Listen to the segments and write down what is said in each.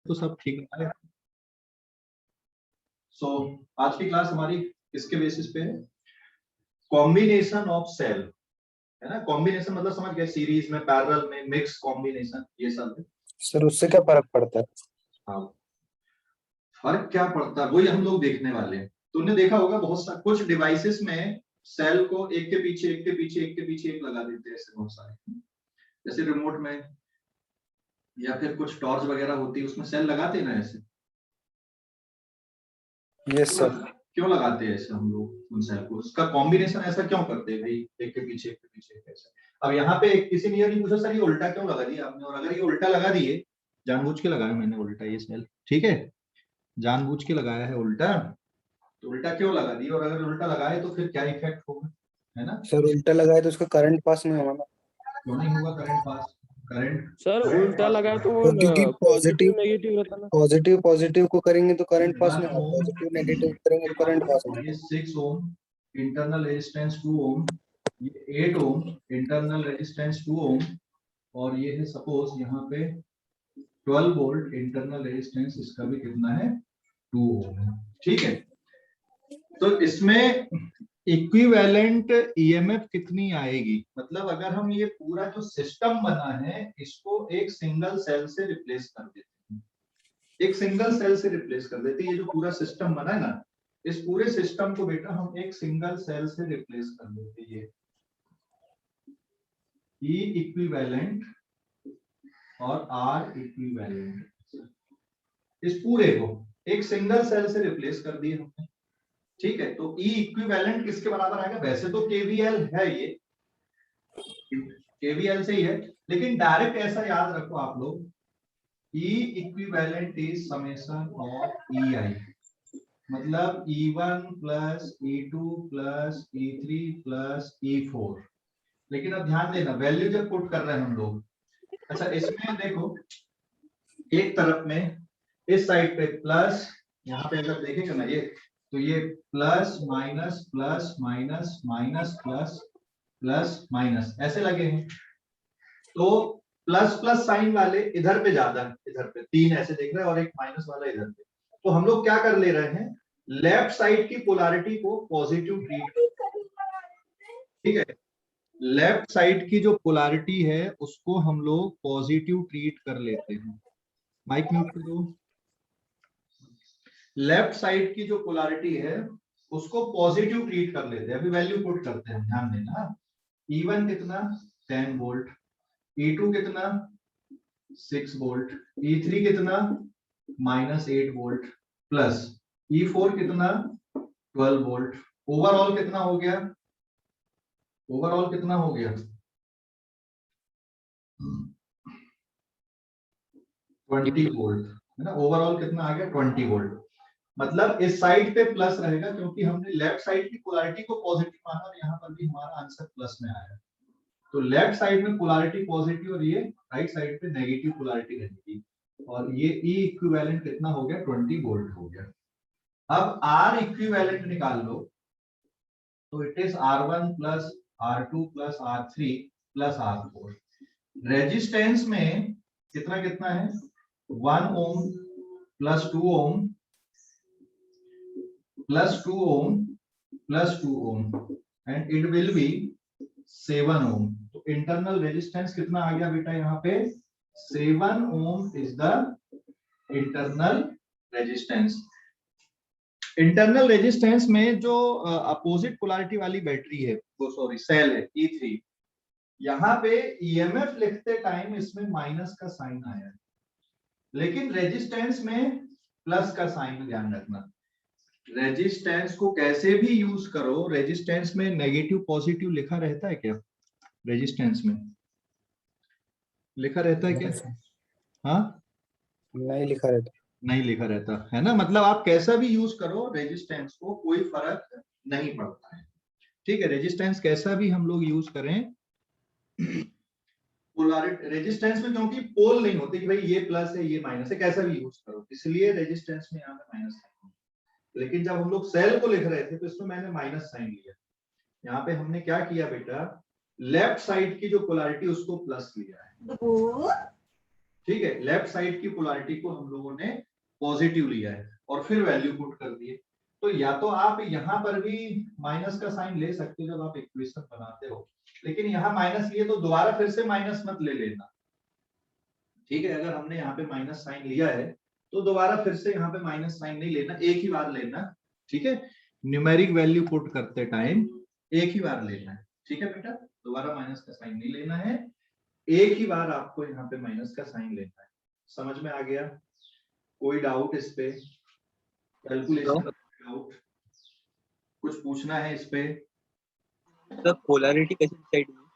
तो सब ठीक है। सो आज की क्लास हमारी किसके बेसिस पे है? कॉम्बिनेशन ऑफ सेल, है ना। कॉम्बिनेशन मतलब समझ गए, सीरीज में, पैरेलल में, मिक्स कॉम्बिनेशन, ये सब है। सर उससे क्या फर्क पड़ता है? हाँ, फर्क क्या पड़ता है वही हम लोग देखने वाले हैं। तुमने देखा होगा बहुत सारे कुछ डिवाइसेस में सेल को एक के पीछे एक के पीछे एक के पीछे एक लगा देते हैं, ऐसे बहुत सारे, जैसे रिमोट में या फिर कुछ टॉर्च वगैरह होती है उसमें सेल लगाते हैं ना ऐसे। Yes sir. क्यों लगाते हैं ऐसे हम लोग उन सेल को? उसका कॉम्बिनेशन ऐसा क्यों करते हैं भाई, एक के पीछे एक के पीछे कैसे? अब यहाँ पे किसी ने ये नहीं पूछा सर ये उल्टा क्यों लगा दिया आपने, और अगर ये उल्टा लगा दिए, जानबूझ के लगाया मैंने उल्टा ये सेल, ठीक है, जानबूझ के लगाया है उल्टा, तो उल्टा क्यों लगा दिया, और अगर उल्टा लगाए तो फिर क्या इफेक्ट होगा, है ना? सर उल्टा लगाए तो उसका करंट पास नहीं होगा ना? क्यों नहीं होगा करंट पास? करंट सर उल्टा लगा तो वो क्योंकि पॉजिटिव नेगेटिव रहता ना। पॉजिटिव पॉजिटिव को करेंगे तो करंट पास नहीं होगा, 1 ओम, पॉजिटिव नेगेटिव करेंगे तो करंट पास होगा। ये 6 ओम इंटरनल रेजिस्टेंस 2 ओम, ये 8 ओम इंटरनल रेजिस्टेंस 2 ओम, और ये है सपोज यहाँ पे 12 वोल्ट इंटरनल रेजिस्टेंस, इसका भी कितना है 2 ओम, ठीक है। तो इसमें इक्विवेलेंट ईएमएफ कितनी आएगी, मतलब अगर हम ये पूरा जो सिस्टम बना है इसको एक सिंगल सेल से रिप्लेस कर देते हैं, एक सिंगल सेल से रिप्लेस कर देते हैं, ये जो पूरा सिस्टम बना है ना, इस पूरे सिस्टम को बेटा हम एक सिंगल सेल से रिप्लेस कर देते हैं, ये ई इक्विवेलेंट और आर इक्विवेलेंट, इस पूरे को एक सिंगल सेल से रिप्लेस कर दिए हमने, ठीक है। तो ई इक्विवेलेंट किसके बराबर आएगा? वैसे तो केवीएल है, ये केवीएल से ही है, लेकिन डायरेक्ट ऐसा याद रखो आप लोग, ई इक्विवेलेंट इज समेशन ऑफ ई आई, मतलब E1 plus E2 plus E3 plus E4। लेकिन अब ध्यान देना वैल्यू जब पुट कर रहे हैं हम लोग, अच्छा इसमें देखो एक तरफ में इस साइड पे प्लस, यहाँ पे अगर देखेंगे ना ये, तो ये plus minus plus minus minus plus plus minus ऐसे लगे हैं, तो प्लस प्लस साइन वाले इधर पे ज्यादा है, इधर पे 3 ऐसे देख रहे हैं और एक माइनस वाला इधर पे, तो हम लोग क्या कर ले रहे हैं, लेफ्ट साइड की पोलैरिटी को पॉजिटिव ट्रीट, ठीक है, लेफ्ट साइड की जो पोलैरिटी है उसको हम लोग पॉजिटिव ट्रीट कर लेते हैं। माइक म्यूट कर दो। लेफ्ट साइड की जो पोलैरिटी है उसको पॉजिटिव ट्रीट कर लेते हैं, अभी वैल्यू पुट करते हैं, ध्यान देना। E1 कितना 10 वोल्ट, E2 कितना 6 वोल्ट, E3 कितना -8 वोल्ट, प्लस E4 कितना 12 वोल्ट, ओवरऑल कितना हो गया, ओवरऑल कितना हो गया 20 वोल्ट, है ना। ओवरऑल कितना आ गया 20 वोल्ट, मतलब इस साइड पे प्लस रहेगा क्योंकि हमने लेफ्ट साइड की पोलैरिटी को पॉजिटिव माना और यहाँ पर भी हमारा आंसर प्लस में आया, तो लेफ्ट साइड में पोलैरिटी पॉजिटिव और ये राइट साइड पे नेगेटिव पोलैरिटी रहेगी, और ये ई इक्विवेलेंट कितना हो गया 20 वोल्ट हो गया। अब आर इक्विवेलेंट निकाल लो, तो it is R1 plus R2 plus R3 plus R4। Resistance में कितना कितना है 1 ohm plus 2 ohm plus 2 ohm plus 2 ohm and it will B 7 ओम। तो इंटरनल रेजिस्टेंस कितना आ गया बेटा यहाँ पे 7 ohm is the internal resistance. Internal resistance में जो अपोजिट पोलैरिटी वाली बैटरी है, वो सॉरी सेल है E3, यहाँ पे ईएमएफ लिखते टाइम इसमें माइनस का साइन आया है, लेकिन रेजिस्टेंस में प्लस का साइन, ध्यान रखना। रेजिस्टेंस को कैसे भी यूज करो, रेजिस्टेंस में नेगेटिव पॉजिटिव लिखा रहता है क्या? रेजिस्टेंस में लिखा रहता है क्या? हाँ नहीं लिखा रहता, नहीं लिखा रहता है ना, मतलब आप कैसा भी यूज करो रेजिस्टेंस को कोई फर्क नहीं पड़ता है, ठीक है। रेजिस्टेंस कैसा भी हम लोग यूज करें, पोलैरिटी रेजिस्टेंस में क्योंकि पोल नहीं होते कि भाई ये प्लस है ये माइनस है, कैसा भी यूज करो, इसलिए रेजिस्टेंस में यहाँ पे माइनस साइन, लेकिन जब हम लोग सेल को लिख रहे थे तो इसमें मैंने माइनस साइन लिया, यहाँ पे हमने क्या किया बेटा, लेफ्ट साइड की जो पोलैरिटी उसको प्लस लिया है, ठीक है, लेफ्ट साइड की पोलैरिटी को हम लोगों ने पॉजिटिव लिया है और फिर वैल्यू पुट कर दिए। तो या तो आप यहाँ पर भी माइनस का साइन ले सकते हो जब आप इक्वेशन बनाते हो, लेकिन यहाँ माइनस लिए तो दोबारा फिर से माइनस मत ले लेना। ठीक है, अगर हमने यहाँ पे माइनस साइन लिया है तो दोबारा फिर से यहाँ पे माइनस साइन नहीं लेना, एक ही बार लेना। ठीक है, न्यूमेरिक वैल्यू पुट करते टाइम एक ही बार लेना है। ठीक है बेटा, दोबारा माइनस का साइन नहीं लेना है, एक ही बार आपको यहाँ पे माइनस का साइन लेना है। समझ में आ गया? कोई डाउट इस पे? कैलकुलेशन का डाउट, कुछ पूछना है इस पे? सर पोलैरिटी कैसे डिसाइड हुई?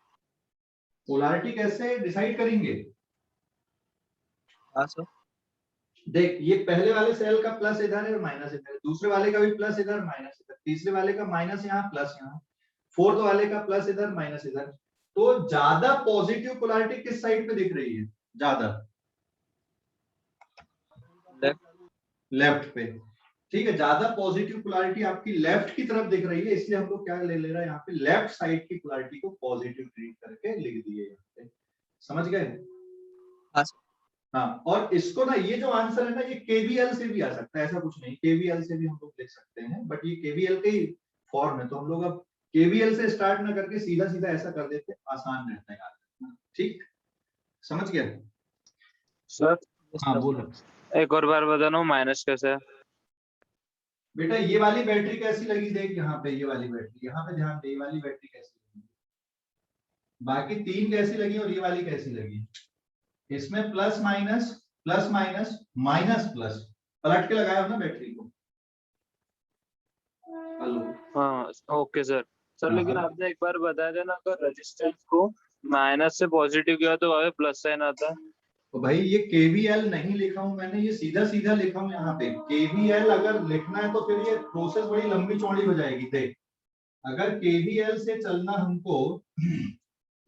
पोलैरिटी कैसे डिसाइड करेंगे? हाँ सर। देख, ये पहले वाले सेल का प्लस इधर है और माइनस इधर है, दूसरे वाले का भी प्लस इधर माइनस इधर, तीसरे वाले का माइनस यहाँ प्लस यहाँ, फोर्थ वाले का प्लस इधर माइनस इधर। तो ज्यादा पॉजिटिव पोलैरिटी किस साइड पे दिख रही है? ज्यादा लेफ्ट पे। ठीक है, ज्यादा पॉजिटिव पोलैरिटी आपकी लेफ्ट की तरफ दिख रही है, इसलिए हम लोग क्या ले रहे हैं, यहाँ पे लेफ्ट साइड की पोलैरिटी को पॉजिटिव ट्रीट करके लिख दिए यहाँ पे। समझ गए? हाँ सर। हाँ, और इसको ना, ये जो आंसर है ना, ये केवीएल से भी आ सकता है, ऐसा कुछ नहीं, केवीएल से भी हम लोग लिख सकते हैं, बट ये केवीएल के ही फॉर्म है, तो हम लोग अब केवीएल से स्टार्ट ना करके सीधा सीधा ऐसा कर देते, आसान रहता है याद रखना। ठीक, समझ गया? सर हाँ बोलो। एक और बार बताना, माइनस कैसे है? बेटा ये वाली बैटरी कैसी लगी? देख यहाँ पे, ये वाली बैटरी, यहाँ पे ध्यान दे, ये वाली बैटरी कैसी लगी, बाकी तीन कैसी लगी और ये वाली कैसी लगी? इसमें प्लस माइनस माइनस प्लस पलट के लगाया हो ना बैटरी को। हेलो? हाँ ओके सर। सर हाँ, लेकिन हाँ। आपने एक बार बताया था ना, अगर रेजिस्टेंस को माइनस से पॉजिटिव किया तो वहां पे प्लस साइन आता है। तो भाई ये केवीएल नहीं लिखा हूं मैंने, ये सीधा सीधा लिखा हूं यहाँ पे। केवीएल अगर लिखना है तो फिर ये प्रोसेस बड़ी लंबी चौड़ी हो जाएगी। देख, अगर केवीएल से चलना हमको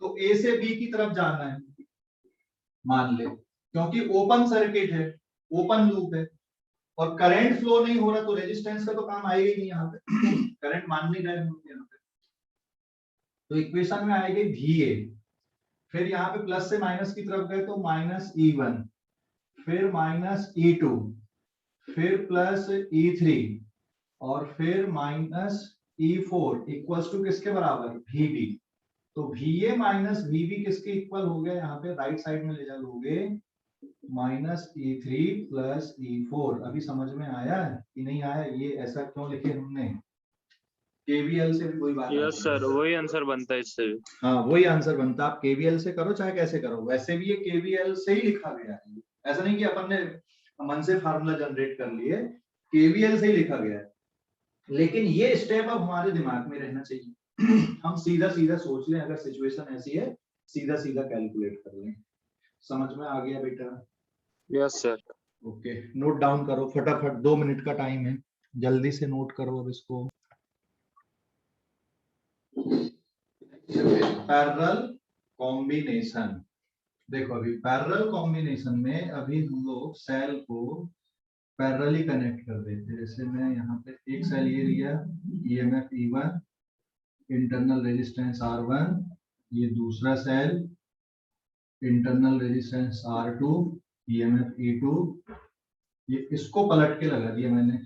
तो ए से बी की तरफ जाना है, मान ले, क्योंकि ओपन सर्किट है, ओपन लूप है और करंट फ्लो नहीं हो रहा, तो रेजिस्टेंस का तो काम आएगा ही नहीं यहाँ पे। करंट मान नहीं रहे हम यहाँ पे, तो इक्वेशन में आएगी VA, फिर यहाँ पे प्लस से माइनस की तरफ गए तो माइनस E1, फिर माइनस E2, फिर प्लस E3 और फिर माइनस E4 इक्वल्स टू किसके बराबर? VB। तो VA माइनस VB किसके इक्वल हो गया? यहाँ पे राइट साइड में ले जाओगे माइनस E3 प्लस E4। अभी समझ में आया है कि नहीं आया? ये ऐसा क्यों लिखे हमने? केवीएल से भी कोई बात नहीं। यस सर, वही आंसर बनता है इससे भी। हाँ, वही आंसर बनता है। आप केवीएल से करो चाहे कैसे करो, वैसे भी ये केवीएल से ही लिखा गया है, ऐसा नहीं कि अपन ने मन से फार्मूला जनरेट कर लिए, केवीएल से ही लिखा गया है। लेकिन ये स्टेप अब हमारे दिमाग में रहना चाहिए। हम सीधा सीधा सोच लें, अगर सिचुएशन ऐसी है सीधा सीधा कैलकुलेट कर लें। समझ में आ गया बेटा? Yes sir. Okay, note down करो फटाफट, 2 मिनट का टाइम है, जल्दी से नोट करो अब इसको। Parallel combination. देखो, अभी पैरेलल कॉम्बिनेशन में अभी हम लोग सेल को पैरेलली कनेक्ट कर देते हैं। जैसे मैं यहाँ पे एक सेल ये लिया, EMF E1, internal resistance R1, ये दूसरा cell, internal resistance R2, EMF E2, ये इसको पलट के लगा दिया मैंने,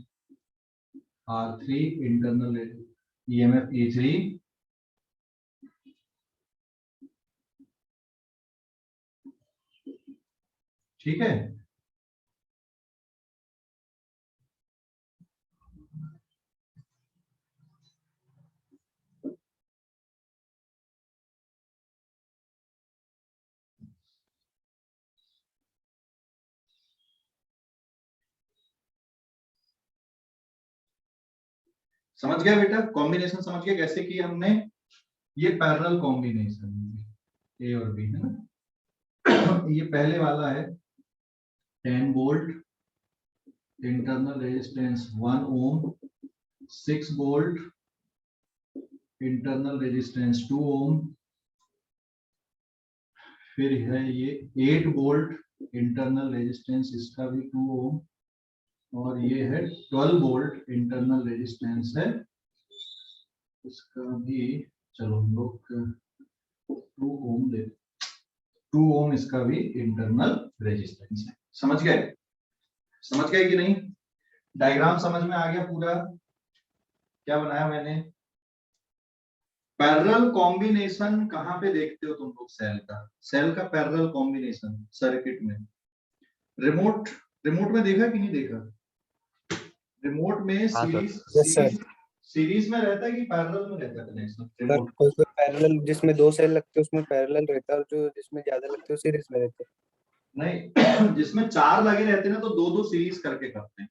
R3, इंटरनल EMF E3, ठीक है। समझ गया बेटा? कॉम्बिनेशन समझ गया कैसे किया हमने? ये पैरेलल कॉम्बिनेशन, ए और बी है ना। ये पहले वाला है 10 वोल्ट, इंटरनल रेजिस्टेंस 1 ओम, 6 वोल्ट, इंटरनल रेजिस्टेंस 2 ओम, फिर है ये 8 वोल्ट, इंटरनल रेजिस्टेंस इसका भी 2 ओम, और ये है 12 वोल्ट, इंटरनल रेजिस्टेंस है इसका भी, चलो हम लोग 2 ओम ले, 2 ओम इसका भी इंटरनल रेजिस्टेंस है। समझ गए? समझ गए कि नहीं? डायग्राम समझ में आ गया पूरा? क्या बनाया मैंने? पैरेलल कॉम्बिनेशन कहाँ पे देखते हो तुम लोग? सेल का पैरेलल कॉम्बिनेशन सर्किट में। रिमोट में देखा कि नहीं देखा? रिमोट में हाँ सर। Yes, sir. सीरीज में रहता है कि पैरेलल में रहता है कनेक्शन? सर रिमोट कोई कोई पैरेलल जिसमें 2 सेल लगते हैं उसमें पैरेलल रहता है और जो जिसमें ज्यादा लगते हैं सीरीज में रहते हैं। नहीं जिसमें 4 लगे रहते हैं ना तो 2-2 सीरीज करके करते हैं।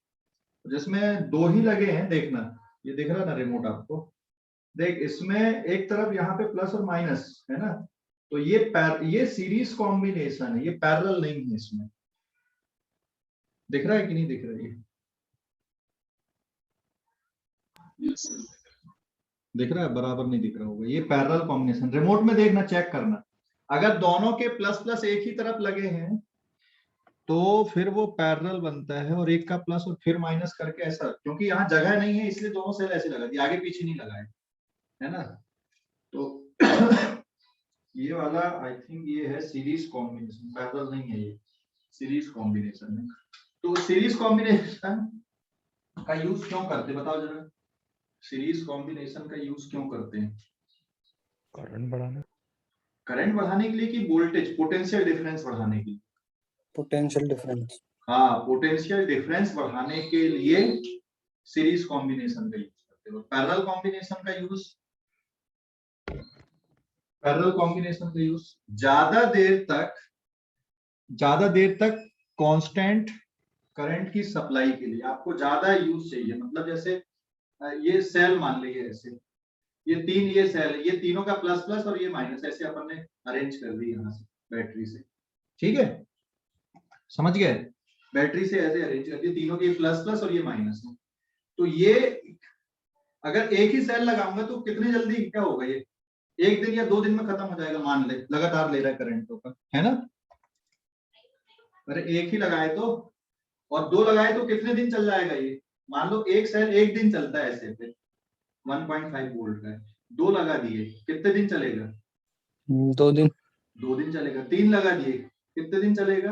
जिसमें 2 ही लगे हैं, देखना ये दिख रहा है ना रिमोट आपको? देख इसमें एक तरफ यहाँ पे प्लस और माइनस है ना, तो ये सीरीज कॉम्बिनेशन है, ये पैरेलल नहीं है। इसमें दिख रहा है कि नहीं दिख रहा है? ये दिख रहा है? बराबर नहीं दिख रहा होगा। ये पैरेलल कॉम्बिनेशन रिमोट में देखना, चेक करना। अगर दोनों के प्लस प्लस एक ही तरफ लगे हैं तो फिर वो पैरेलल बनता है, और एक का प्लस और फिर माइनस करके ऐसा, क्योंकि यहाँ जगह नहीं है इसलिए दोनों सेल ऐसे लगा दिए, आगे पीछे नहीं लगाए, है ना? तो ये वाला आई थिंक ये है सीरीज कॉम्बिनेशन, पैरेलल नहीं है, ये सीरीज कॉम्बिनेशन है। तो सीरीज कॉम्बिनेशन का यूज क्यों करते हैं बताओ जरा? सीरीज कॉम्बिनेशन का यूज क्यों करते हैं? करंट बढ़ाना। करंट बढ़ाने के लिए कि वोल्टेज पोटेंशियल डिफरेंस बढ़ाने के लिए? Potential difference. हाँ, पोटेंशियल डिफरेंस बढ़ाने के लिए सीरीज कॉम्बिनेशन का यूज करते हैं। पैरेलल कॉम्बिनेशन का यूज ज्यादा देर तक कांस्टेंट करंट की सप्लाई के लिए आपको ज्यादा यूज चाहिए। मतलब जैसे ये सेल मान लीजिए, ऐसे ये सेल है, ये तीनों का प्लस प्लस और ये माइनस, ऐसे अपन ने अरेंज कर दी यहाँ से बैटरी से, ठीक है? समझ गए? बैटरी से ऐसे अरेंज कर दिए तीनों के प्लस प्लस और ये माइनस है। तो ये अगर एक ही सेल लगाऊंगा तो कितने जल्दी क्या होगा? ये 1 दिन या 2 दिन में खत्म हो जाएगा, मान ले लगातार ले रहा है करंट तो, है ना? अरे एक ही लगाए तो, और 2 लगाए तो कितने दिन चल जाएगा ये? मान लो एक सेल 1 दिन चलता है ऐसे पे, 1.5 वोल्ट का है, 2 लगा दिए कितने दिन चलेगा? 2 दिन। 2 दिन चलेगा। 3 लगा दिए कितने दिन चलेगा?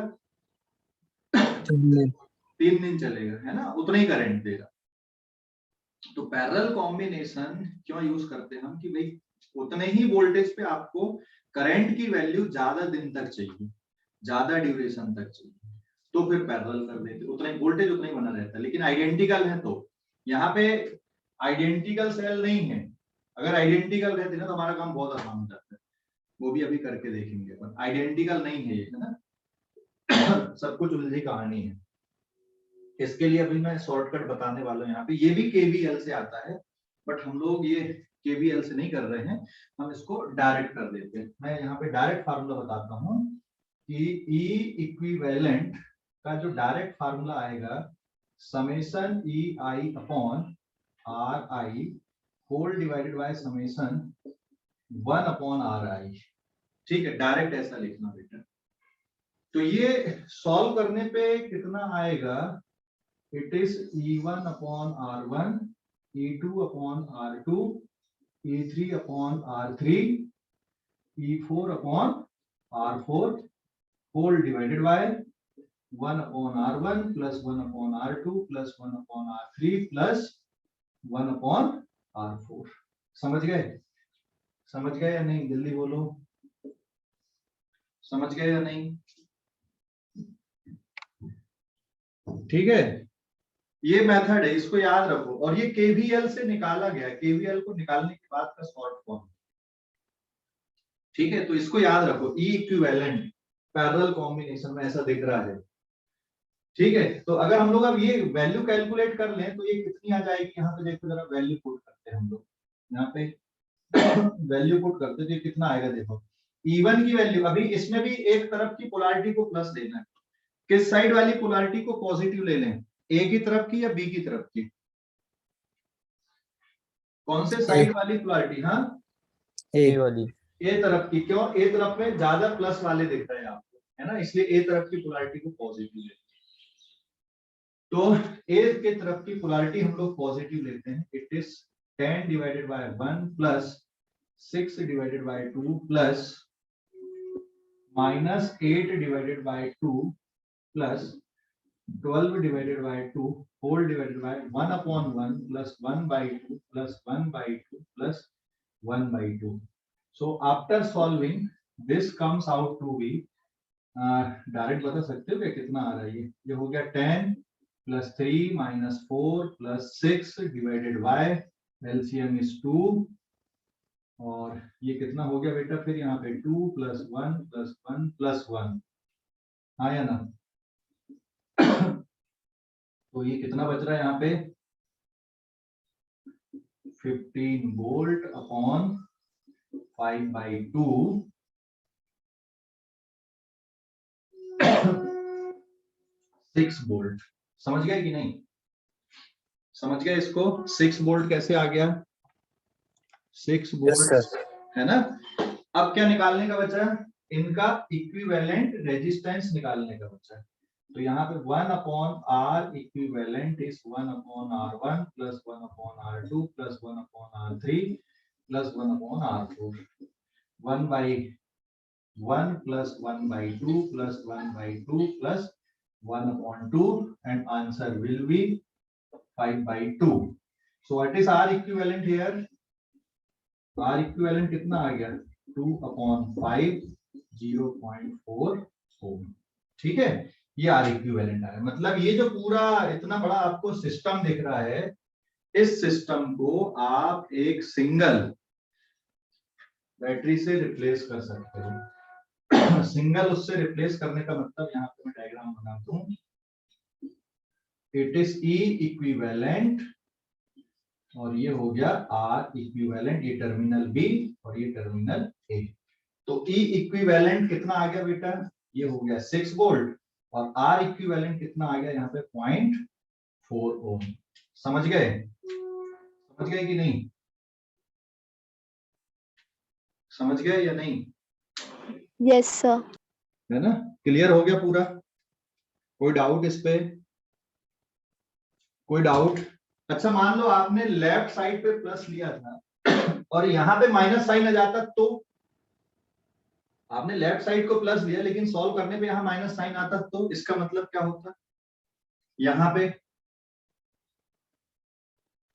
3 दिन। 3 दिन चलेगा, है ना? उतना ही करंट देगा। तो पैरेलल कॉम्बिनेशन क्यों यूज करते हैं हम? कि भाई उतने ही वोल्टेज पे आपको करंट की वैल्यू ज्यादा दिन तक चाहिए, ज्यादा ड्यूरेशन तक चाहिए, तो फिर पैरेलल कर देते, उतना ही वोल्टेज उतना ही बना रहता है। लेकिन आइडेंटिकल है तो यहाँ पे आइडेंटिकल सेल नहीं है। अगर आइडेंटिकल रहते ना तो हमारा काम बहुत आसान हो जाता है, वो भी अभी करके देखेंगे। पर आइडेंटिकल नहीं है ये, है ना? सब कुछ उलझी कहानी है। इसके लिए अभी मैं शॉर्टकट बताने वाला हूँ। यहाँ पे ये भी केवीएल से आता है, बट हम लोग ये केवीएल से नहीं कर रहे हैं, हम इसको डायरेक्ट कर देते हैं। मैं यहाँ पे डायरेक्ट फार्मूला बताता हूँ कि ई इक्विवेलेंट का जो डायरेक्ट फार्मूला आएगा, summation E I upon R I whole divided by summation 1 upon R I. ठीक है, डायरेक्ट ऐसा लिखना बेटा। तो ये सॉल्व करने पे कितना आएगा? It is E1 upon R1, E2 upon R2, E3 upon R3, E4 upon R4 whole divided by 1 upon R1 plus 1 upon R2 plus 1 upon R3 plus 1 upon R4। समझ गए? समझ गए या नहीं? जल्दी बोलो, समझ गए या नहीं? ठीक है, ये मेथड है, इसको याद रखो। और ये केवीएल से निकाला गया, केवीएल को निकालने के बाद का शॉर्ट फॉर्म, ठीक है? तो इसको याद रखो, ई इक्विवेलेंट पैरेलल कॉम्बिनेशन में ऐसा दिख रहा है, ठीक है? तो अगर हम लोग अब ये वैल्यू कैलकुलेट कर लें तो ये कितनी आ जाएगी? यहाँ पे देखो जरा, वैल्यू पुट करते हैं हम लोग, यहाँ पे वैल्यू पुट करते हैं तो कितना आएगा? देखो E1 की वैल्यू, अभी इसमें भी एक तरफ की पोलैरिटी को प्लस लेना है। किस साइड वाली पोलैरिटी को पॉजिटिव ले लें? ए की तरफ की या बी की तरफ की? कौन से साइड वाली पोलैरिटी? हाँ, ए वाली। ए तरफ की। क्यों? ए तरफ में ज्यादा प्लस वाले दिख रहे हैं आपको, है ना? इसलिए ए तरफ की पोलैरिटी को पॉजिटिव लेते हैं। तो ए के तरफ की पोलैरिटी हम लोग पॉजिटिव लेते हैं। It is 10 divided by 1 plus 6 divided by 2 plus -8 divided by 2 plus 12 divided by 2 whole divided by 1/1 plus 1/2 plus 1/2 plus 1/2. So after solving this comes out to be direct बता सकते हो क्या कितना आ रहा है? ये हो गया 10 plus 3 minus 4 plus 6 divided by LCM is 2 और ये कितना हो गया बेटा? फिर यहाँ पे 2 plus 1 plus 1 plus 1 हाँ या ना? तो ये कितना बच रहा है यहाँ पे? 15 volt upon 5/2 6 वोल्ट। समझ गए कि नहीं? समझ गए इसको? 6 वोल्ट कैसे आ गया? 6 वोल्ट है ना? अब क्या निकालने का बचा? इनका इक्विवेलेंट रेजिस्टेंस निकालने का बचा। तो यहाँ पे 1/R equivalent is 1/R1 plus 1/R2 plus 1/R3 plus 1/R4 1/1 plus 1/2 plus 1/2 plus 1/2 and answer will be 5/2. So what is R equivalent here? R equivalent कितना आ गया? 2/5 0.4 ohm। ठीक है, ये R equivalent है। मतलब ये जो पूरा इतना बड़ा आपको सिस्टम दिख रहा है, इस सिस्टम को आप एक सिंगल बैटरी से रिप्लेस कर सकते हो। सिंगल उससे रिप्लेस करने का मतलब यहाँ पे मैं डायग्राम बना दूं। इट इज E इक्विवेलेंट और ये हो गया R इक्विवेलेंट, ये टर्मिनल B और ये टर्मिनल A। तो E इक्विवेलेंट कितना आ गया बेटा? ये हो गया 6 वोल्ट और R इक्विवेलेंट कितना आ गया यहाँ पे? 0.4 ओम। समझ गए? समझ गए कि नहीं? समझ गए या नहीं? Yes sir. है ना? क्लियर हो गया पूरा? कोई डाउट इस पे? कोई डाउट? अच्छा मान लो आपने लेफ्ट साइड पे प्लस लिया था और यहाँ पे माइनस साइन आ जाता, तो आपने लेफ्ट साइड को प्लस लिया लेकिन सॉल्व करने पे यहाँ माइनस साइन आता, तो इसका मतलब क्या होता? यहाँ पे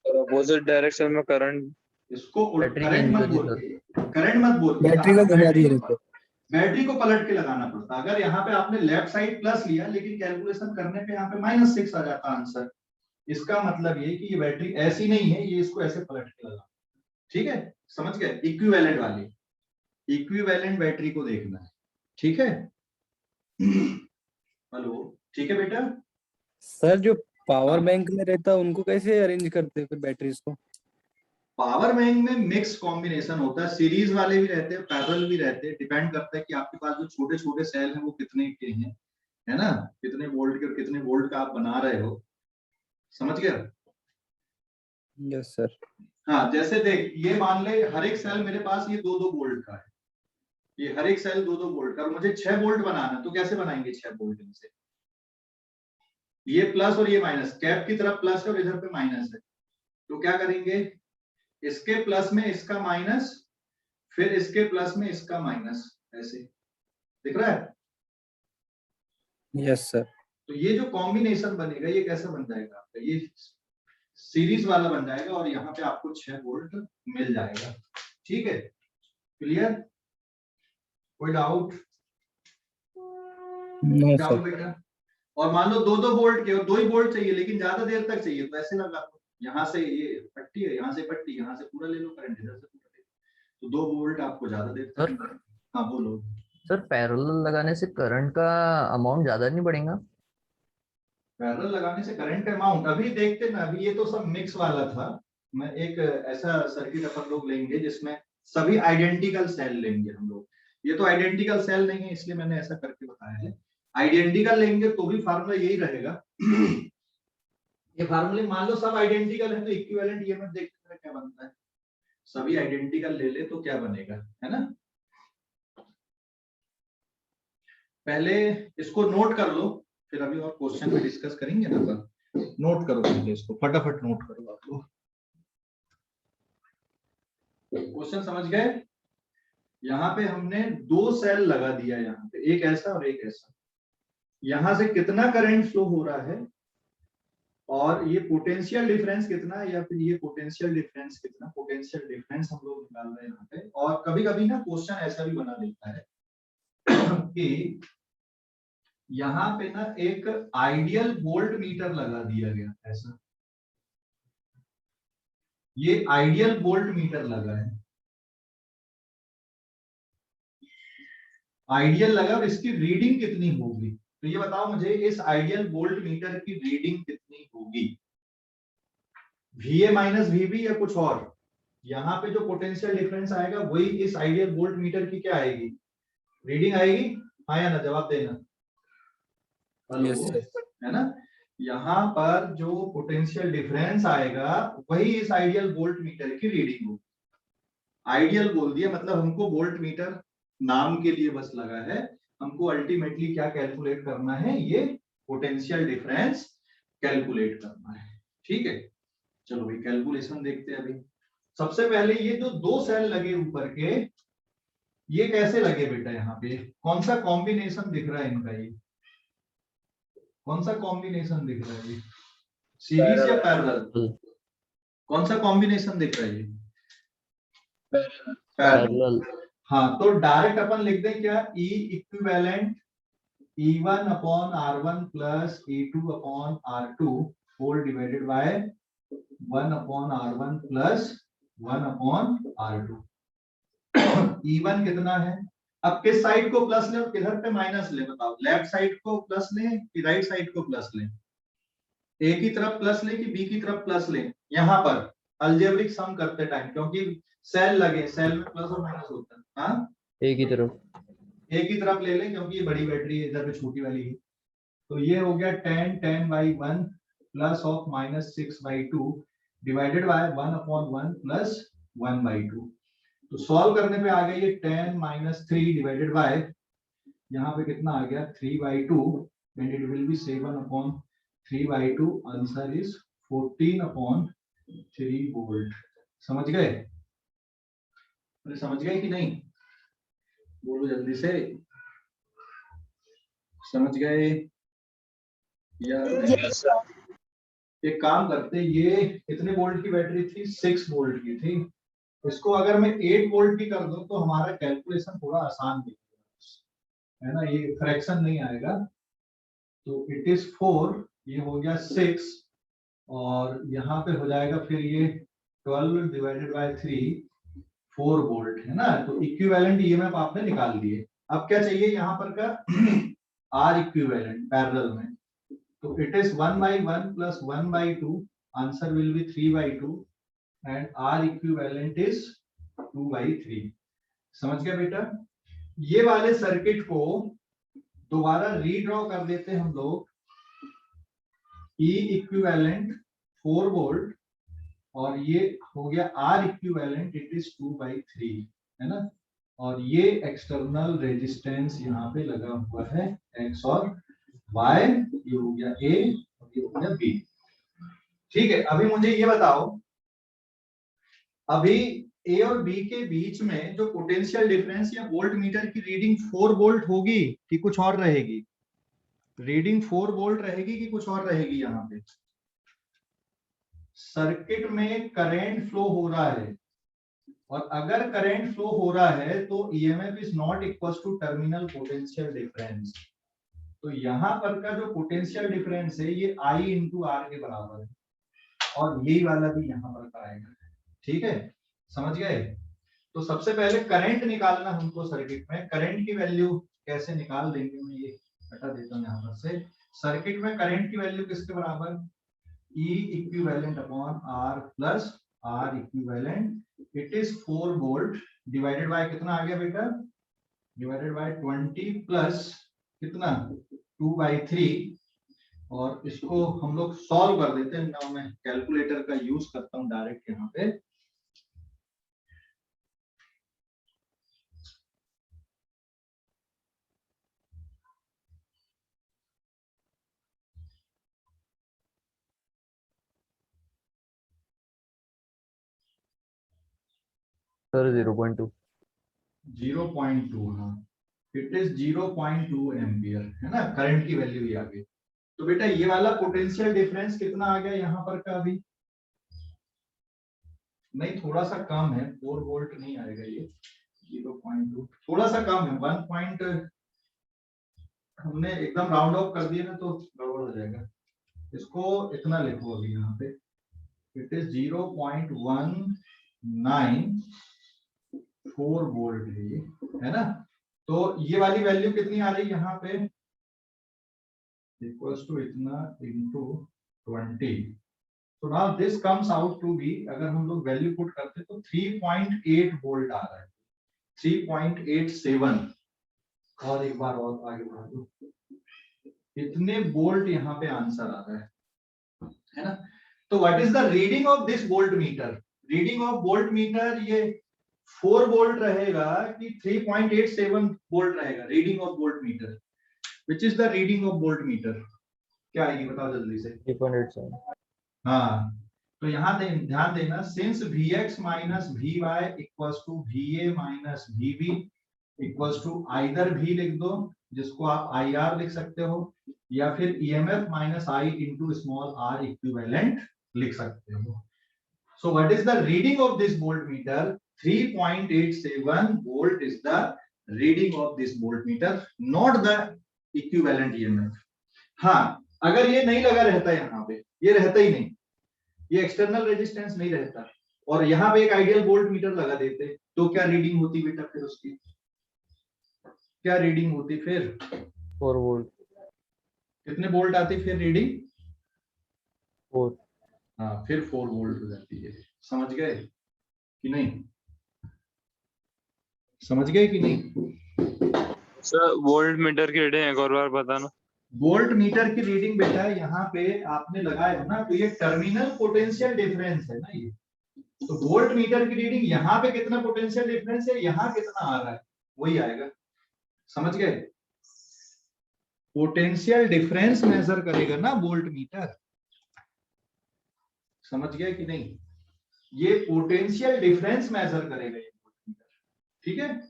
अपोजिट डायरेक्शन में करंट, इसको बैटरी करंट मत चेंज बोल, होती करंट मत बोल, बैटरी को घुमा दिए रहते। बैटरी को पलट के लगाना पड़ता। अगर यहाँ पे आपने लेफ्ट साइड प्लस लिया लेकिन कैलकुलेशन करने पे यहाँ पे -6 आ जाता आंसर, इसका मतलब ये कि ये बैटरी ऐसी नहीं है, ये इसको ऐसे पलट के लगा। ठीक है, समझ गए? इक्विवेलेंट वाली, इक्विवेलेंट बैटरी को देखना है। ठीक है? हेलो, ठीक है बेटा? सर जो पावर बैंक में रहता है उनको कैसे अरेंज करते हैं फिर बैटरीज को? पावर बैंक में मिक्स कॉम्बिनेशन होता है, सीरीज वाले भी रहते हैं, पैरेलल भी रहते हैं, डिपेंड करता है कि आपके पास जो छोटे छोटे सेल हैं वो कितने के हैं, है ना? कितने वोल्ट के और कितने वोल्ट का आप बना रहे हो। समझ गया? Yes sir. हाँ, जैसे देख, ये मान ले हर एक सेल मेरे पास ये 2-2 वोल्ट का है, ये हर एक सेल 2-2 वोल्ट का, और मुझे 6 वोल्ट बनाना, तो कैसे बनाएंगे 6 वोल्ट इनसे? ये प्लस और ये माइनस, कैप की तरफ प्लस है और इधर पे माइनस है, तो क्या करेंगे? इसके प्लस में इसका माइनस, फिर इसके प्लस में इसका माइनस, ऐसे दिख रहा है? Yes sir. तो ये जो कॉम्बिनेशन बनेगा ये कैसा बन जाएगा आपका? ये सीरीज वाला बन जाएगा और यहाँ पे आपको 6 वोल्ट मिल जाएगा। ठीक है, क्लियर? कोई डाउट? No doubt sir. बेटा? और मान लो 2-2 वोल्ट के और 2 ही वोल्ट चाहिए लेकिन ज्यादा देर तक चाहिए, तो ऐसे लगा लो, यहाँ से ये पट्टी है, यहाँ से पट्टी, यहाँ से पूरा ले लो करंट, इधर से पूरा ले लो, तो 2 वोल्ट आपको ज्यादा देर तक। हाँ बोलो सर। पैरेलल लगाने से करंट का अमाउंट ज्यादा नहीं बढ़ेगा? पैरेलल लगाने से करंट का अमाउंट अभी देखते ना, अभी ये तो सब मिक्स वाला था। मैं एक ऐसा सर्किट अपन लोग लेंगे जिसमें सभी आइडेंटिकल सेल लेंगे हम लोग। ये तो आइडेंटिकल सेल नहीं है इसलिए मैंने ऐसा करके बताया है। आइडेंटिकल लेंगे तो भी फार्मूला यही रहेगा। ये फार्मूले मान लो सब आइडेंटिकल है तो इक्विवेलेंट ये मत देखते क्या बनता है, सभी आइडेंटिकल ले ले तो क्या बनेगा, है ना? पहले इसको नोट कर लो, फिर अभी और क्वेश्चन में डिस्कस करेंगे ना अपन। नोट करो पहले इसको, फटाफट नोट करो आप लोग। क्वेश्चन समझ गए? यहाँ पे हमने दो सेल लगा दिया, यहाँ पे एक ऐसा और एक ऐसा। यहां से कितना करंट फ्लो हो रहा है और ये पोटेंशियल डिफरेंस कितना है, या फिर ये पोटेंशियल डिफरेंस कितना, पोटेंशियल डिफरेंस हम लोग निकाल रहे हैं यहाँ पे। और कभी कभी ना क्वेश्चन ऐसा भी बना देता है कि यहाँ पे ना एक आइडियल वोल्ट मीटर लगा दिया गया ऐसा, ये आइडियल वोल्ट मीटर लगा है, आइडियल लगा, और इसकी रीडिंग कितनी होगी? तो ये बताओ मुझे, इस आइडियल वोल्ट मीटर की रीडिंग कितनी होगी? VA माइनस VB या कुछ और? यहाँ पे जो पोटेंशियल डिफरेंस आएगा वही इस आइडियल वोल्ट मीटर की क्या आएगी, रीडिंग आएगी? हाँ या ना, जवाब देना। Yes hello, sir. है ना? यहाँ पर जो पोटेंशियल डिफरेंस आएगा वही इस आइडियल वोल्ट मीटर की रीडिंग होगी। आइडियल बोल दिया मतलब हमको वोल्ट मीटर नाम के लिए बस लगा है, हमको अल्टीमेटली क्या कैलकुलेट करना है, ये पोटेंशियल डिफरेंस कैलकुलेट करना है। ठीक है, चलो भाई कैलकुलेशन देखते हैं अभी। सबसे पहले ये जो दो सेल लगे ऊपर के, ये कैसे लगे बेटा? यहाँ पे कौन सा कॉम्बिनेशन दिख रहा है इनका? ये कौन सा कॉम्बिनेशन दिख रहा है? ये सीरीज या पैरेलल? कौन सा कॉम्बिनेशन दिख रहा है ये? पैरेलल। पैरेलल। हाँ, तो डायरेक्ट अपन लिख दें क्या, E equivalent E1 upon R1 plus E2 upon R2 whole divided by 1 upon R1 plus 1 upon R2। E1 कितना है? अब किस साइड को प्लस ले और किधर पे माइनस ले? बताओ, लेफ्ट साइड को प्लस ले कि राइट साइड को प्लस ले? ए की तरफ प्लस ले कि बी की तरफ प्लस ले? यहाँ पर अलजेब्रिक सम करते टाइम, क्योंकि सेल लगे, सेल में प्लस और माइनस होता है। हाँ, एक ही तरफ। ए की तरफ ले लें क्योंकि ये बड़ी बैटरी है, इधर पे छोटी वाली है। तो ये हो गया 10/1 plus of -6/2 divided by 1 upon 1 plus 1/2। तो सॉल्व करने पे आ गया ये 10 - 3 डिवाइडेड बाय, यहाँ पे कितना आ गया 3/2, and it will B 7 upon 3/2। Answer is 14 upon 3 volt. समझ गए? अरे समझ गए कि नहीं? बोलो जल्दी से, समझ गए या नहीं? Yes, sir. एक काम करते, ये कितने वोल्ट की बैटरी थी? 6 वोल्ट की थी। इसको अगर मैं 8 वोल्ट भी कर दूं तो हमारा कैलकुलेशन थोड़ा आसान दिखेगा, है ना? ये फ्रैक्शन नहीं आएगा। तो इट इज 4, ये हो गया 6, और यहाँ पे हो जाएगा फिर ये 12 डिवाइडेड बाय 3, 4 वोल्ट, है ना? तो इक्विवेलेंट ईएमएफ आपने निकाल दिए। अब क्या चाहिए यहाँ पर का आर इक्विवेलेंट पैरेलल में। तो it is 1/1 plus 1/2, answer will be 3/2, and R equivalent is 2/3। समझ गया बेटा? ये वाले सर्किट को दोबारा रीड्रॉ कर देते हम लोग। E इक्विवेलेंट 4 वोल्ट, और ये हो गया R इक्विवेलेंट, इट इज 2/3, है ना? और ये एक्सटर्नल रेजिस्टेंस यहाँ पे लगा हुआ है X और Y। ये हो गया A और ये हो गया B। ठीक है, अभी मुझे ये बताओ, अभी A और B के बीच में जो पोटेंशियल डिफरेंस या वोल्ट मीटर की रीडिंग 4 वोल्ट होगी कि कुछ और रहेगी? रीडिंग 4 वोल्ट रहेगी कि कुछ और रहेगी? यहाँ पे सर्किट में करंट फ्लो हो रहा है, और अगर करंट फ्लो हो रहा है तो EMF is not equal to terminal potential difference. तो यहाँ पर का जो पोटेंशियल डिफरेंस है ये I इंटू आर के बराबर है, और यही वाला भी यहाँ पर का आएगा। ठीक है, समझ गए? तो सबसे पहले करंट निकालना हमको सर्किट में। करंट की वैल्यू कैसे निकाल देंगे, मैं ये हटा देता हूँ यहाँ पर से। सर्किट में करंट की वैल्यू किसके बराबर? E equivalent upon R plus R equivalent, it is 4 volt divided by कितना आ गया बेटा? डिवाइडेड बाय 20 प्लस कितना 2/3, और इसको हम लोग सॉल्व कर देते हैं ना। मैं कैलकुलेटर का यूज करता हूं डायरेक्ट यहाँ पे। सर 0.2। 0.2, हाँ इट इज 0.2 एम्पियर, है ना, करंट की वैल्यू ही आ गई। तो बेटा ये वाला पोटेंशियल डिफरेंस कितना आ गया यहाँ पर का अभी, नहीं थोड़ा सा कम है, 4 वोल्ट नहीं आएगा ये, 0.2 थोड़ा सा कम है, 1 पॉइंट हमने एकदम राउंड ऑफ कर दिया ना तो गड़बड़ हो जाएगा। इसको इतना लिखो अभी यहाँ पे, इट इज 0.194 वोल्ट है ना। तो ये वाली वैल्यू कितनी आ रही है यहाँ पे, इक्वल्स टू इतना इनटू 20। तो now this comes out to be, अगर हम लोग वैल्यू पुट करते तो 3.8 वोल्ट आ रहा है, 3.87। और एक बार और आगे बढ़ा दो, इतने वोल्ट यहाँ पे आंसर आ रहा है ना। तो what is the reading of this volt meter, reading of volt meter ये 4 वोल्ट रहेगा कि 3.87 वोल्ट रहेगा, reading of volt meter, which is the reading of volt meter, क्या आएगी बताओ जल्दी से। 3.87। हाँ तो यहाँ ध्यान देना, since Vx minus Vy equals to Va minus Vb equals to either V लिख दो, जिसको आप IR लिख सकते हो, या फिर EMF minus I into small r equivalent लिख सकते हो। So what is the reading of this voltmeter? 3.87 volt is the reading of this voltmeter, not the equivalent EMF. हाँ अगर ये नहीं लगा रहता यहाँ पे, ये रहता ही नहीं, ये एक्सटर्नल रेजिस्टेंस नहीं रहता, और यहाँ पे एक आइडियल वोल्ट मीटर लगा देते, तो क्या रीडिंग होती बेटा, फिर उसकी क्या रीडिंग होती फिर, 4 वोल्ट। कितने वोल्ट आती फिर रीडिंग, 4। हाँ फिर 4 वोल्ट हो जाती है। समझ गए कि नहीं, समझ गए कि नहीं। सर वोल्ट मीटर की रीडिंग एक और बार बताना। वोल्ट मीटर की रीडिंग बेटा यहाँ पे आपने लगाए हो ना, तो ये टर्मिनल पोटेंशियल डिफरेंस है ना ये, तो वोल्ट मीटर की रीडिंग यहाँ पे कितना पोटेंशियल डिफरेंस है, यहाँ कितना आ रहा है वही आएगा। समझ गए, पोटेंशियल डिफरेंस मेजर करेगा ना वोल्ट मीटर, समझ गए कि नहीं, ये पोटेंशियल डिफरेंस मेजर करेगा ये वोल्ट मीटर, ठीक है।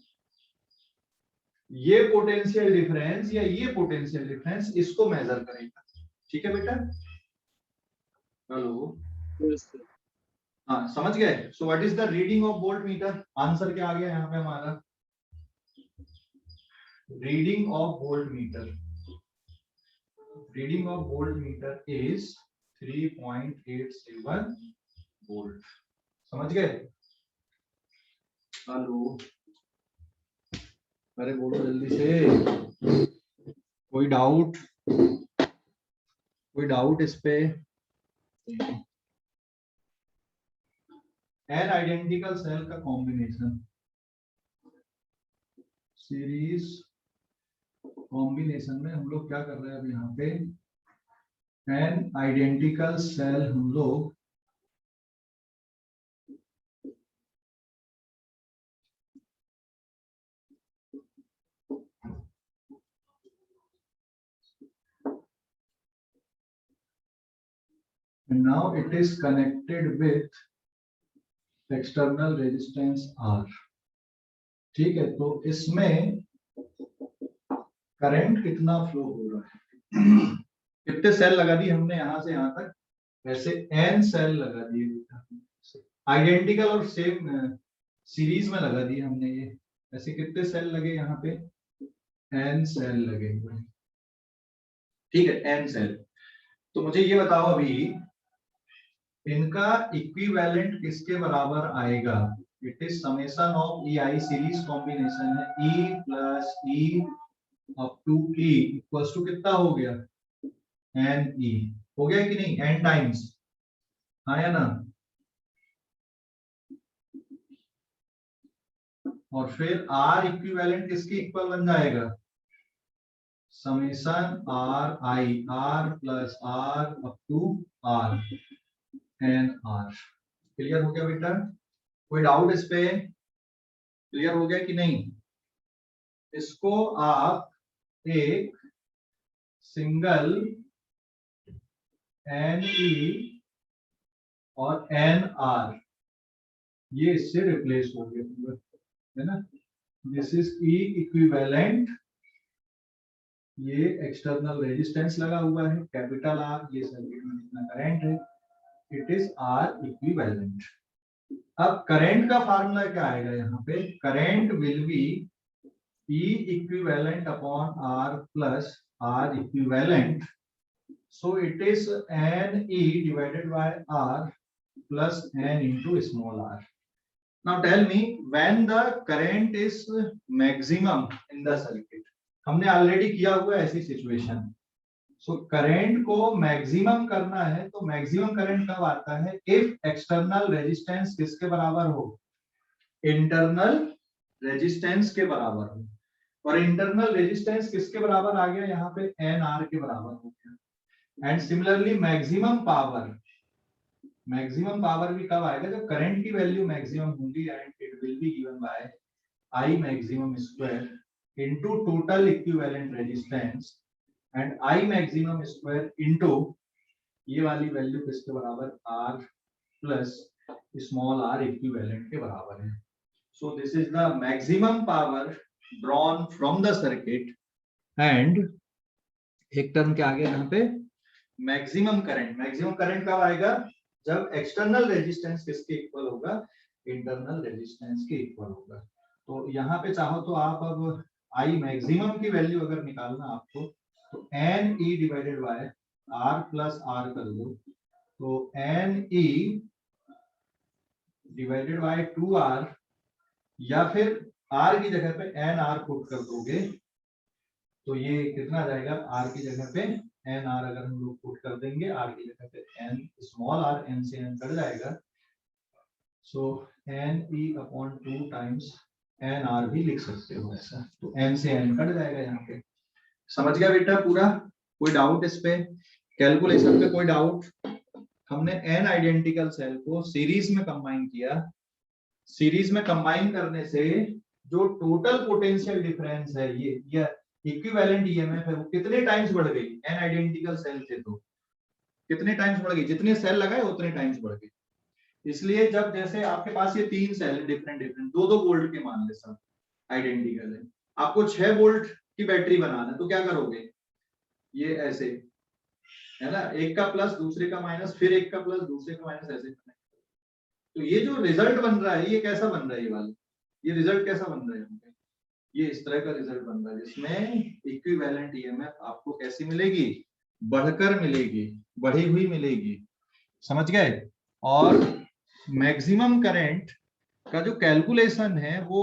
ये पोटेंशियल डिफरेंस या ये पोटेंशियल डिफरेंस इसको मेजर करेगा, ठीक है बेटा। हेलो, हाँ समझ गए। सो what is the reading of volt meter, answer क्या आ गया यहाँ पे हमारा, reading of volt meter, reading of volt meter is 3.87 volt. समझ गए। हेलो, अरे बोलो जल्दी से, कोई डाउट, कोई डाउट इस पे। एन आइडेंटिकल सेल का कॉम्बिनेशन, सीरीज कॉम्बिनेशन में हम लोग क्या कर रहे हैं अब यहाँ पे, एन आइडेंटिकल सेल हम लोग and now it is connected with external resistance R, ठीक है। तो इसमें करंट कितना फ्लो हो रहा है, कितने सेल लगा दिए हमने यहाँ से यहाँ तक, ऐसे n सेल लगा दिए आइडेंटिकल और सेम सीरीज में लगा दिए हमने, ये ऐसे कितने सेल लगे यहाँ पे, n सेल लगे हुए, ठीक है n सेल। तो मुझे ये बताओ अभी इनका इक्विवेलेंट किसके बराबर आएगा, it is summation of EI, series combination है, E plus E up to E equals to कितना हो गया, NE, हो गया कि नहीं, n टाइम्स, हाँ या ना। और फिर R इक्विवेलेंट किसके इक्वल बन जाएगा, summation RI, R plus R up to R, NR। Clear हो गया बेटा, कोई डाउट इस पे, क्लियर हो गया कि नहीं। इसको आप एक सिंगल NE और NR ये इससे रिप्लेस हो गया, है ना, दिस इज ई इक्विवेलेंट, ये एक्सटर्नल रेजिस्टेंस लगा हुआ है कैपिटल आर, ये सर्किट में जितना करंट है, इट इज आर इक्विवेलेंट। अब करंट का फार्मूला क्या आएगा यहाँ पे, current will be E equivalent upon R plus R equivalent, so it is N E divided by R plus N into small r. Now tell me when the current is maximum in the circuit, हमने already किया हुआ है ऐसी situation. So current को maximum करना है तो maximum current कब आता है, इफ एक्सटर्नल रेजिस्टेंस किसके बराबर हो, इंटरनल रेजिस्टेंस के बराबर हो। और इंटरनल रेजिस्टेंस किसके बराबर आ गया यहाँ पे, एन आर के बराबर हो गया। एंड सिमिलरली मैक्सिमम पावर भी कब आएगा, जब करंट की वैल्यू मैक्सिमम होगी, and it will be given by I maximum square into total equivalent resistance, and I maximum square into ये वाली वैल्यू किसके बराबर, R plus small R equivalent के बराबर है। So this is the maximum power drawn from the circuit, and एक term क्या आ गया यहाँ पे, मैक्सिमम करंट। मैक्सिमम करंट कब आएगा, जब एक्सटर्नल रेजिस्टेंस किसके इक्वल होगा, इंटरनल रेजिस्टेंस के इक्वल होगा। तो यहाँ पे चाहो तो आप अब आई मैक्सिमम की वैल्यू अगर निकालना आपको, तो N E divided by R plus R कर दो, तो N E divided bye 2r, या फिर r की जगह पे एन आर पुट कर दोगे तो ये कितना जाएगा, r की जगह पे एन आर अगर हम लोग पुट कर देंगे, r की जगह पे एन स्मॉल r, n से n कट जाएगा, so N E upon 2 times N R भी लिख सकते हो ऐसा, तो n से n कट जाएगा यहाँ पे। समझ गया बेटा पूरा, कोई डाउट इस पे, कैलकुलेशन पे कोई डाउट? हमने n आइडेंटिकल सेल को सीरीज में कंबाइन किया, सीरीज में कंबाइन करने से जो टोटल पोटेंशियल डिफरेंस है, ये इक्विवेलेंट ईएमएफ है, वो कितने टाइम्स बढ़ गई, एन आइडेंटिकल सेल थे तो कितने टाइम्स बढ़ गई, जितने सेल लगाए उतने टाइम्स बढ़ गई। इसलिए जब जैसे आपके पास ये 3 सेल डिफरेंट 2-2 वोल्ट के मान ले, सब आइडेंटिकल है, आपको 6 वोल्ट की बैटरी बनाना है, तो क्या करोगे, ये ऐसे है ना, एक का प्लस दूसरे का माइनस, फिर एक का प्लस दूसरे का माइनस, ऐसे। तो ये जो रिजल्ट बन रहा है, ये कैसा बन रहा है, ये वाला, ये रिजल्ट कैसा बन रहा है, ये इस तरह का रिजल्ट बन रहा है, जिसमें इक्विवेलेंट ईएमएफ आपको कैसी मिलेगी, बढ़कर मिलेगी, बढ़ी हुई मिलेगी। समझ गए? और मैक्सिमम करंट का जो कैलकुलेशन है वो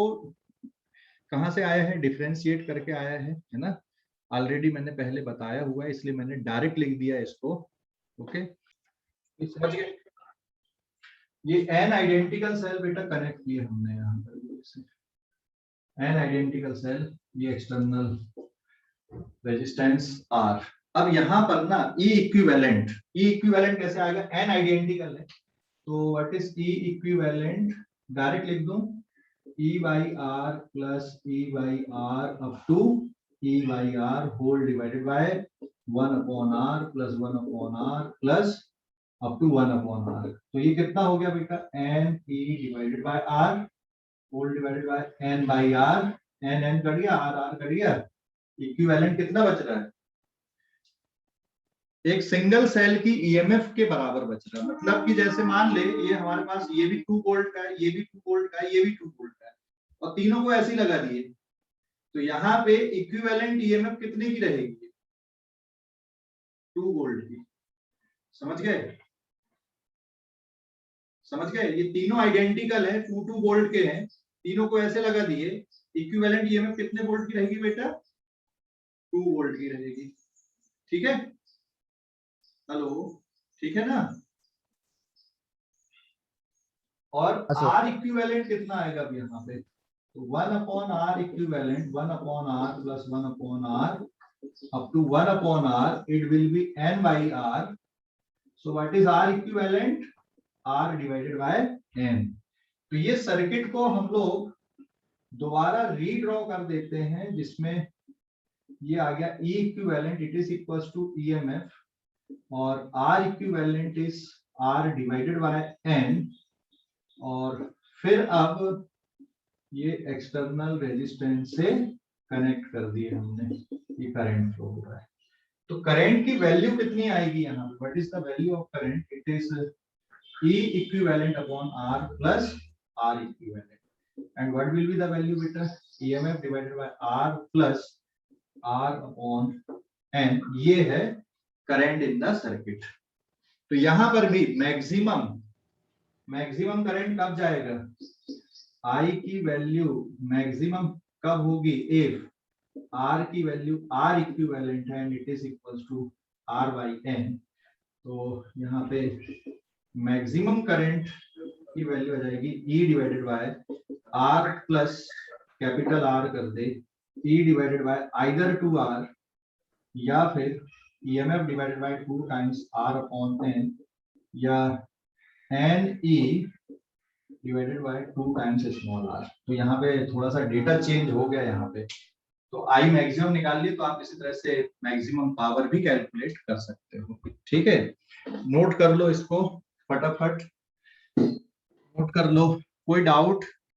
कहां से आया है, डिफरेंशिएट करके आया है ना, ऑलरेडी मैंने पहले बताया हुआ है, इसलिए मैंने डायरेक्ट लिख दिया इसको। ओके, समझ गए? ये एन आइडेंटिकल सेल बेटा कनेक्ट किए हमने यहाँ पर, एन आइडेंटिकल सेल, ये एक्सटर्नल रेजिस्टेंस आर। अब यहाँ पर ना ई इक्विवेलेंट कैसे आएगा, एन आइडेंटिकल है तो what is E equivalent, direct लिख दूं, E by R plus E by R up to E by R whole divided by 1 upon R plus 1 upon R plus up to 1 upon R. तो ये कितना हो गया बेटा, N E divided by R whole divided by N by R, N cut गया, R cut गया, equivalent कितना बच रहा है, एक सिंगल सेल की ईएमएफ के बराबर बच रहा है। मतलब कि जैसे मान ले ये हमारे पास ये भी 2 वोल्ट का है, ये भी 2 वोल्ट का है, ये भी 2 वोल्ट का है, और तीनों को ऐसे ही लगा दिए, तो यहाँ पे इक्विवेलेंट ईएमएफ कितने की रहेगी, 2 वोल्ट की। समझ गए? समझ गए? ये तीनों आइडेंटिकल है, 2 वोल्ट के हैं, तीनों को ऐसे लगा दिए, इक्विवेलेंट ईएमएफ कितने वोल्ट की रहेगी बेटा, 2 वोल्ट की रहेगी। ठीक है? हेलो, ठीक है ना? और आर इक्विवेलेंट कितना आएगा अब यहाँ पे, तो 1 upon R equivalent, 1 upon R plus 1 upon R up to 1 upon R, it will be N by R. So what is R equivalent, R divided by N. तो ये सर्किट को हम लोग दोबारा रीड्रॉ कर देते हैं, जिसमें ये आ गया E equivalent, it is equals to EMF, और R equivalent is R divided by N. और फिर अब ये एक्सटर्नल रेजिस्टेंस से कनेक्ट कर दिए हमने, ये करंट फ्लो हो रहा है। तो करंट की वैल्यू कितनी आएगी यहाँ पे? What is the value of current? It is E equivalent upon R plus R equivalent. And what will be the value beta? EMF divided by R plus R upon N. ये है current in the circuit. तो यहां पर भी maximum current कब जाएगा? I की value maximum कब होगी? If R की वैल्यू R इक्विवेलेंट है and it is equals to R by N। तो यहाँ पे मैक्सिमम करंट की वैल्यू आ जाएगी E divided by R plus capital R कर दे, E divided by either 2R या फिर EMF divided by 2 times R upon N या NE divided by 2 times small r। तो यहाँ पे थोड़ा सा डेटा चेंज हो गया यहाँ पे। तो I मैक्सिमम निकाल लिए, तो आप इसी तरह से मैक्सिमम पावर भी कैलकुलेट कर सकते हो। ठीक है, नोट कर लो इसको फटाफट, नोट कर लो। कोई डाउट?